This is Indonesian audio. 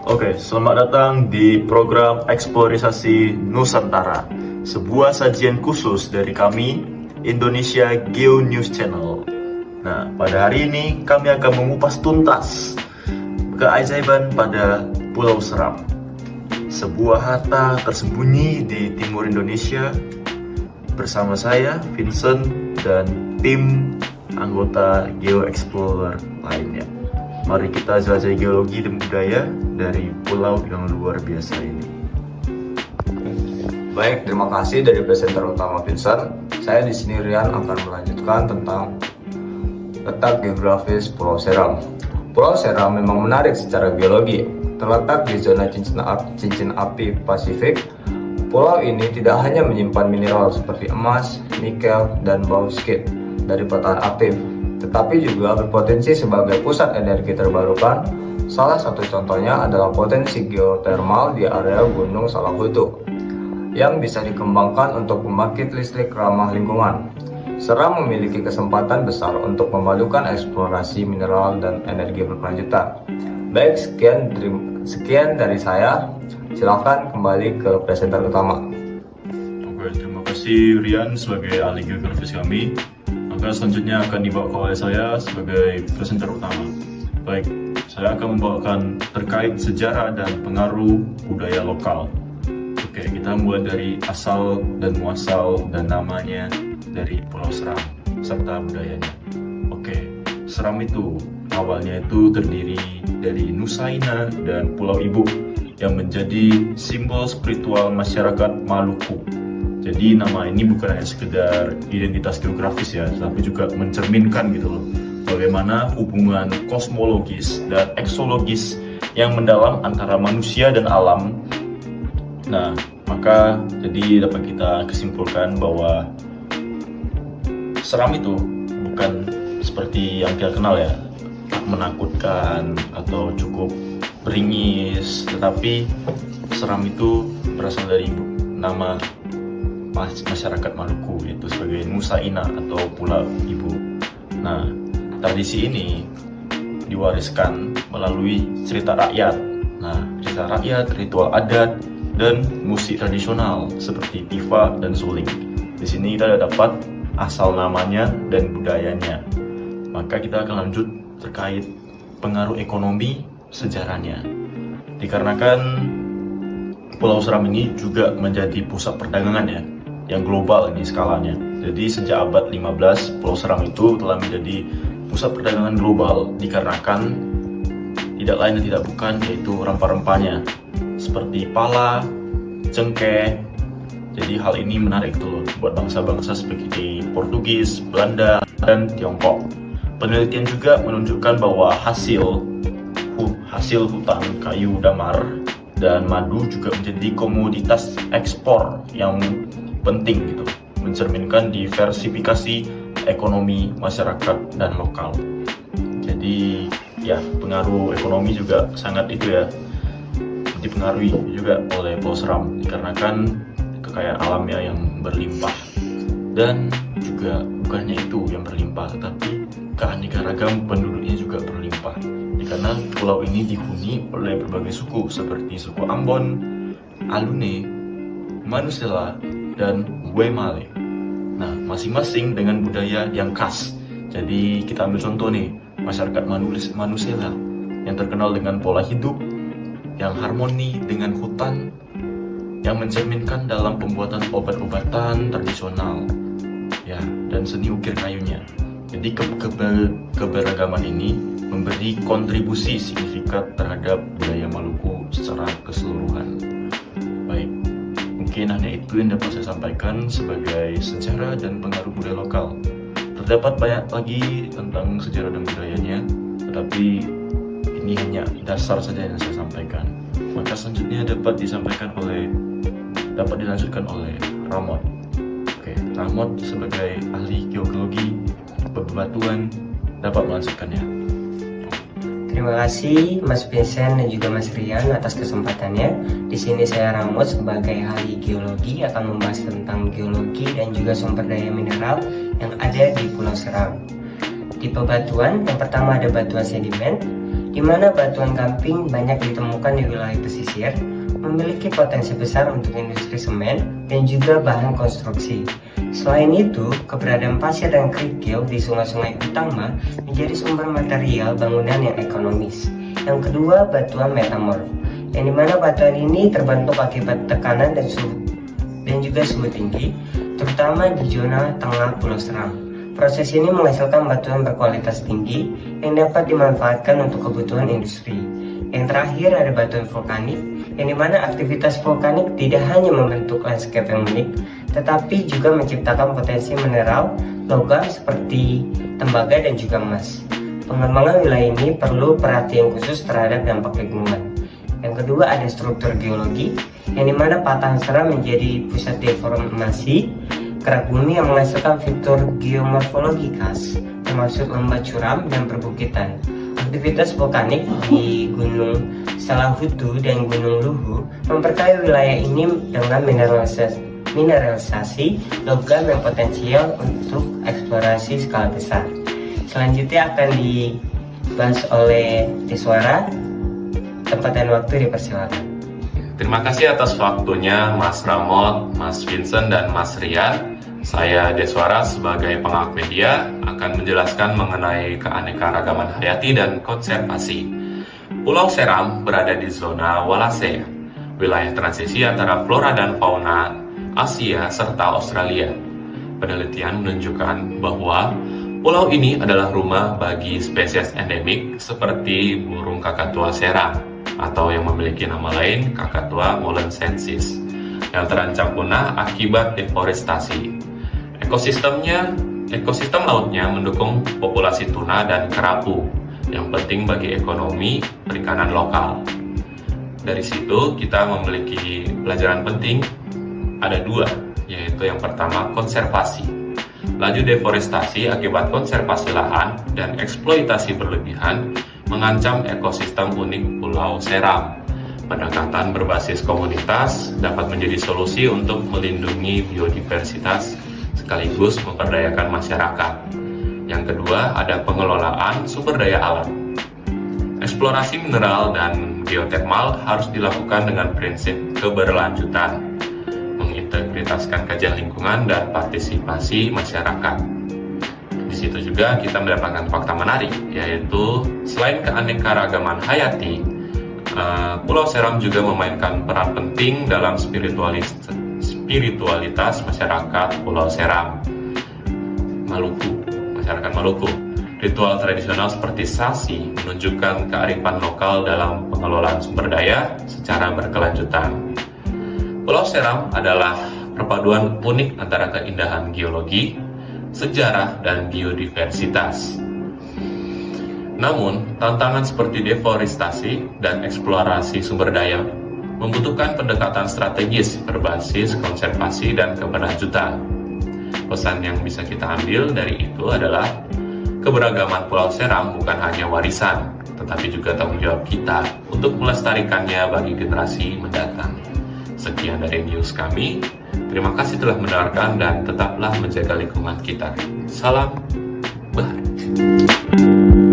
Oke, selamat datang di program Eksplorisasi Nusantara, sebuah sajian khusus dari kami, Indonesia Geo News Channel. Nah, pada hari ini kami akan mengupas tuntas keajaiban pada Pulau Seram, sebuah harta tersembunyi di timur Indonesia. Bersama saya, Vincent, dan tim anggota Geo Explorer lainnya. Mari kita jelajahi geologi dan budaya dari pulau yang luar biasa ini. Baik, terima kasih dari presenter utama Vincent. Saya di sini Rian akan melanjutkan tentang letak geografis Pulau Seram. Pulau Seram memang menarik secara geologi. Terletak di zona cincin api Pasifik, pulau ini tidak hanya menyimpan mineral seperti emas, nikel, dan bauxit dari batuan aktif, tetapi juga berpotensi sebagai pusat energi terbarukan. Salah satu contohnya adalah potensi geotermal di area Gunung Salahutu yang bisa dikembangkan untuk pembangkit listrik ramah lingkungan. Seram memiliki kesempatan besar untuk memadukan eksplorasi mineral dan energi berkelanjutan. Baik, sekian dari saya. Silakan kembali ke presenter utama. Oke, terima kasih Rian sebagai ahli geografis kami. Maka selanjutnya akan dibawa oleh saya sebagai presenter utama. Baik, saya akan membawakan terkait sejarah dan pengaruh budaya lokal. Oke, kita mulai dari asal dan muasal dan namanya dari Pulau Seram serta budayanya. Oke, Seram itu awalnya itu terdiri dari Nusaina dan Pulau Ibu yang menjadi simbol spiritual masyarakat Maluku. Jadi nama ini bukan hanya sekedar identitas geografis ya, tapi juga mencerminkan gitu loh, bagaimana hubungan kosmologis dan eksologis yang mendalam antara manusia dan alam. Nah, maka jadi dapat kita kesimpulkan bahwa Seram itu bukan seperti yang kita kenal ya, menakutkan atau cukup beringis, tetapi Seram itu berasal dari nama masyarakat Maluku, yaitu sebagai Nusaina atau Pulau Ibu. Nah, tradisi ini diwariskan melalui cerita rakyat. Nah, cerita rakyat, ritual adat, dan musik tradisional seperti tifa dan suling. Di sini kita dapat asal namanya dan budayanya. Maka kita akan lanjut terkait pengaruh ekonomi sejarahnya. Dikarenakan Pulau Seram ini juga menjadi pusat perdagangan ya, yang global ini skalanya. Jadi sejak abad 15, Pulau Seram itu telah menjadi pusat perdagangan global dikarenakan tidak lain dan tidak bukan yaitu rempah-rempahnya seperti pala, cengkeh. Jadi hal ini menarik tuh buat bangsa-bangsa seperti Portugis, Belanda, dan Tiongkok. Penelitian juga menunjukkan bahwa hasil hutan kayu damar dan madu juga menjadi komoditas ekspor yang penting gitu, mencerminkan diversifikasi ekonomi masyarakat dan lokal. Jadi ya, pengaruh ekonomi juga sangat itu ya, dipengaruhi juga oleh Pulau Seram dikarenakan kekayaan alamnya yang berlimpah. Dan juga bukannya itu yang berlimpah, tetapi keanekaragaman penduduknya juga berlimpah. Karena pulau ini dihuni oleh berbagai suku seperti suku Ambon, Alune, Manusela, dan Wemale. Nah, masing-masing dengan budaya yang khas. Jadi kita ambil contoh nih, masyarakat Manusela yang terkenal dengan pola hidup yang harmoni dengan hutan, yang mencerminkan dalam pembuatan obat-obatan tradisional ya, dan seni ukir kayunya. Jadi keberagaman ini memberi kontribusi signifikan terhadap budaya Maluku secara keseluruhan. Baik, mungkin hanya itu yang dapat saya sampaikan sebagai sejarah dan pengaruh budaya lokal. Terdapat banyak lagi tentang sejarah dan budayanya, tetapi ini hanya dasar saja yang saya sampaikan. Maka selanjutnya dapat dilanjutkan oleh Ramot. Oke, Ramot sebagai ahli geologi bebatuan dapat melanjutkannya. Terima kasih Mas Vincent dan juga Mas Rian atas kesempatannya. Di sini saya Ramot sebagai ahli geologi akan membahas tentang geologi dan juga sumber daya mineral yang ada di Pulau Seram. Di bebatuan, yang pertama ada batuan sedimen, di di mana batuan gamping banyak ditemukan di wilayah pesisir, memiliki potensi besar untuk industri semen dan juga bahan konstruksi. Selain itu, keberadaan pasir dan kerikil di sungai-sungai utama menjadi sumber material bangunan yang ekonomis. Yang kedua, batuan metamorf, yang dimana batuan ini terbentuk akibat tekanan dan juga suhu tinggi, terutama di zona tengah Pulau Seram. Proses ini menghasilkan batuan berkualitas tinggi yang dapat dimanfaatkan untuk kebutuhan industri. Yang terakhir ada batuan vulkanik, yang dimana aktivitas vulkanik tidak hanya membentuk landscape yang unik, tetapi juga menciptakan potensi mineral logam seperti tembaga dan juga emas. Pengembangan wilayah ini perlu perhatian khusus terhadap dampak lingkungan. Yang kedua ada struktur geologi, yang dimana patahan seram menjadi pusat deformasi kerak bumi yang menghasilkan fitur geomorfologi khas, termasuk lembah curam dan perbukitan. Aktivitas vulkanik di Gunung Salahutu dan Gunung Luhu memperkaya wilayah ini dengan mineralisasi logam yang potensial untuk eksplorasi skala besar. Selanjutnya akan dibahas oleh Deswara. Tempat dan waktu dipersilakan. Terima kasih atas waktunya Mas Ramot, Mas Vincent, dan Mas Rian. Saya Deswara sebagai pengawal media akan menjelaskan mengenai keanekaragaman hayati dan konservasi. Pulau Seram berada di zona Wallacea, wilayah transisi antara flora dan fauna Asia serta Australia. Penelitian menunjukkan bahwa pulau ini adalah rumah bagi spesies endemik seperti burung kakatua seram atau yang memiliki nama lain Kakatua molensensis yang terancam punah akibat deforestasi. Ekosistem lautnya mendukung populasi tuna dan kerapu yang penting bagi ekonomi perikanan lokal. Dari situ kita memiliki pelajaran penting, ada dua, yaitu yang pertama konservasi. Laju deforestasi akibat konservasi lahan dan eksploitasi berlebihan mengancam ekosistem unik Pulau Seram. Pendekatan berbasis komunitas dapat menjadi solusi untuk melindungi biodiversitas sekaligus memperdayakan masyarakat. Yang kedua, ada pengelolaan sumber daya alam. Eksplorasi mineral dan geotermal harus dilakukan dengan prinsip keberlanjutan, mengintegritaskan kajian lingkungan dan partisipasi masyarakat. Di situ juga kita mendapatkan fakta menarik, yaitu selain keanekaragaman hayati, Pulau Seram juga memainkan peran penting dalam spiritualitas masyarakat Pulau Seram, masyarakat Maluku. Ritual tradisional seperti sasi menunjukkan kearifan lokal dalam pengelolaan sumber daya secara berkelanjutan. Pulau Seram adalah perpaduan unik antara keindahan geologi, sejarah, dan biodiversitas. Namun, tantangan seperti deforestasi dan eksplorasi sumber daya membutuhkan pendekatan strategis berbasis konservasi dan keberlanjutan. Pesan yang bisa kita ambil dari itu adalah keberagaman Pulau Seram bukan hanya warisan, tetapi juga tanggung jawab kita untuk melestarikannya bagi generasi mendatang. Sekian dari news kami. Terima kasih telah mendengarkan dan tetaplah menjaga lingkungan kita. Salam Bahari.